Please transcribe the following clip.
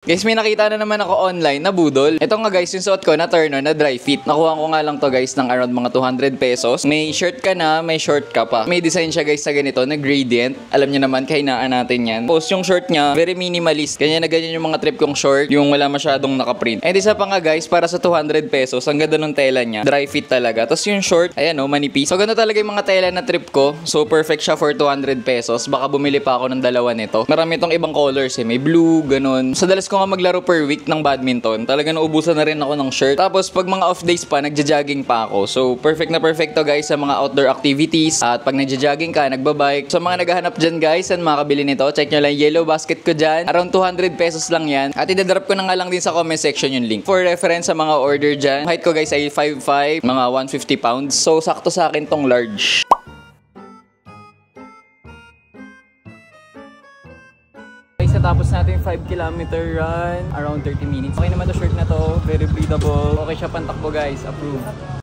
Guys, may nakita na naman ako online na budol. Ito nga guys, yung suot ko na turn-on na dry fit. Nakuha ko nga lang to guys ng around mga 200 pesos. May shirt ka na, may short ka pa. May design siya guys sa ganito na gradient. Alam niyo naman, kahinaan natin yan. Tapos yung short niya, very minimalist. Ganyan na ganyan yung mga trip kong short. Yung wala masyadong nakaprint. And isa pa nga guys, para sa 200 pesos, ang ganda ng tela niya. Dry fit talaga. Tapos yung short, ayan o, manipis. So ganda talaga yung mga tela na trip ko. So perfect siya for 200 pesos. Baka bumili pa ako ng dalawa nito. Marami itong ibang colors eh. May blue, ganun. Sa dalas ko nga maglaro per week ng badminton, talaga naubusan na rin ako ng shirt. Tapos pag mga off days pa, nagja-jogging pa ako. So perfect na perfect to guys sa mga outdoor activities. At pag nagja-jogging ka, nagbabike. So mga naghahanap dyan guys, saan makakabili nito? Check nyo lang yellow basket ko dyan. Around 200 pesos lang yan. At idadrop ko na nga lang din sa comment section yung link. For reference sa mga order dyan, height ko guys ay 5'5", mga 150 pounds. So sakto sa akin tong large. Tapos natin yung 5-kilometer run, around 30 minutes. Okay naman to shirt na to, very breathable. Okay siya pantakbo guys, approve.